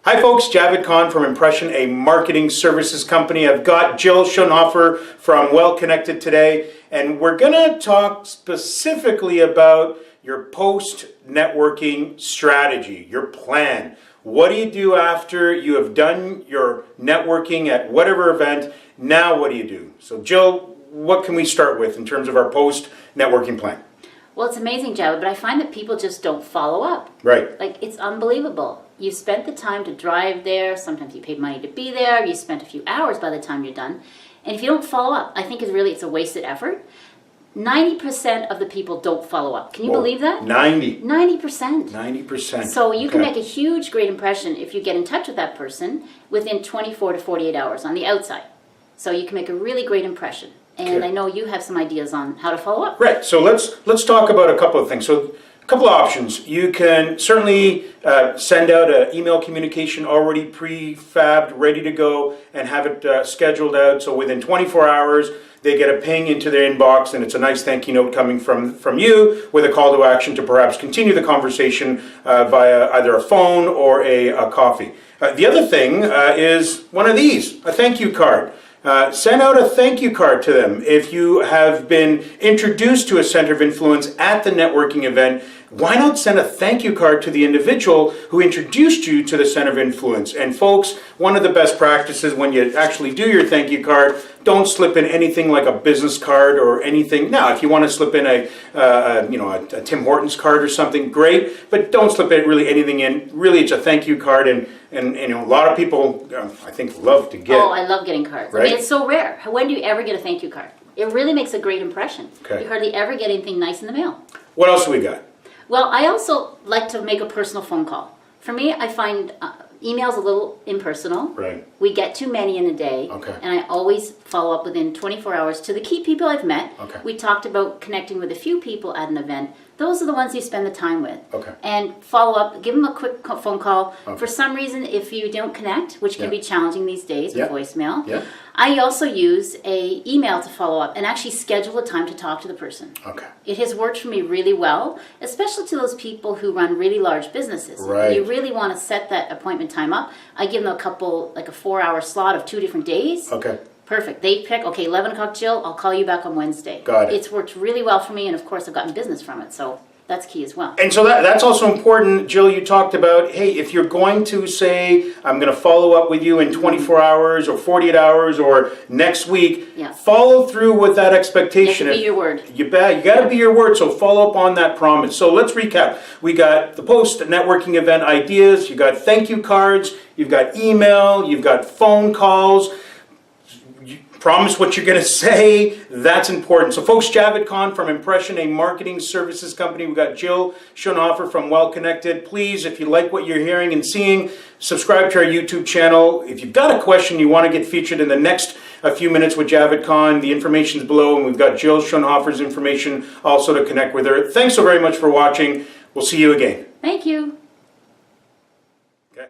Hi folks, Javed from EMpression, a marketing services company. I've got Jill Schoenhofer from Well Connected today, and we're going to talk specifically about your post-networking strategy, your plan. What do you do after you have done your networking at whatever event? Now what do you do? So Jill, what can we start with in terms of our post-networking plan? Well, it's amazing, Javed, but I find that people just don't follow up. Right. Like, it's unbelievable. You spent the time to drive there, sometimes you paid money to be there, you spent a few hours by the time you're done, and if you don't follow up, I think it's a wasted effort. 90% of the people don't follow up. Can you believe that? 90%. 90%. So you can make a huge, great impression if you get in touch with that person within 24 to 48 hours on the outside. So you can make a really great impression. And I know you have some ideas on how to follow up. Right. So let's talk about a couple of things. So a couple of options. You can certainly send out an email communication already prefabbed, ready to go, and have it scheduled out. So within 24 hours, they get a ping into their inbox, and it's a nice thank you note coming from you with a call to action to perhaps continue the conversation via either a phone or a coffee. The other thing is one of these, a thank you card. Send out a thank you card to them. If you have been introduced to a center of influence at the networking event, why not send a thank you card to the individual who introduced you to the center of influence? And folks, one of the best practices when you actually do your thank you card, don't slip in anything like a business card or anything. Now, if you want to slip in a Tim Hortons card or something, great, but don't slip in really anything in. Really, it's a thank you card, and a lot of people, I think, love to get. Oh, I love getting cards. Right? I mean, it's so rare. When do you ever get a thank you card? It really makes a great impression. Okay. You hardly ever get anything nice in the mail. What else do we got? Well, I also like to make a personal phone call. For me, I find emails a little impersonal. Right. We get too many in a day. Okay. And I always follow up within 24 hours to the key people I've met. Okay. We talked about connecting with a few people at an event. Those are the ones you spend the time with. Okay. And follow up, give them a quick phone call. Okay. For some reason, if you don't connect, which can be challenging these days with voicemail, I also use a email to follow up and actually schedule a time to talk to the person. Okay. It has worked for me really well, especially to those people who run really large businesses. Right. You really want to set that appointment time up. I give them a 4-hour slot of 2 different days. Okay. Perfect. They pick, okay, 11 o'clock, Jill, I'll call you back on Wednesday. Got it. It's worked really well for me, and of course I've gotten business from it, so that's key as well. And so that's also important, Jill. You talked about, hey, if you're going to say, I'm going to follow up with you in 24 hours or 48 hours or next week, follow through with that expectation. You have to be your word. You bet. You got to be your word, so follow up on that promise. So let's recap. We got the post-networking event ideas, you got thank you cards, you've got email, you've got phone calls. Promise what you're going to say. That's important. So folks, Javed from EMpression, a marketing services company. We've got Jill Schoenhofer from Well Connected. Please, if you like what you're hearing and seeing, subscribe to our YouTube channel. If you've got a question you want to get featured in the next few minutes with Javed, the information's below, and we've got Jill Schoenhofer's information also to connect with her. Thanks so very much for watching. We'll see you again. Thank you. Okay.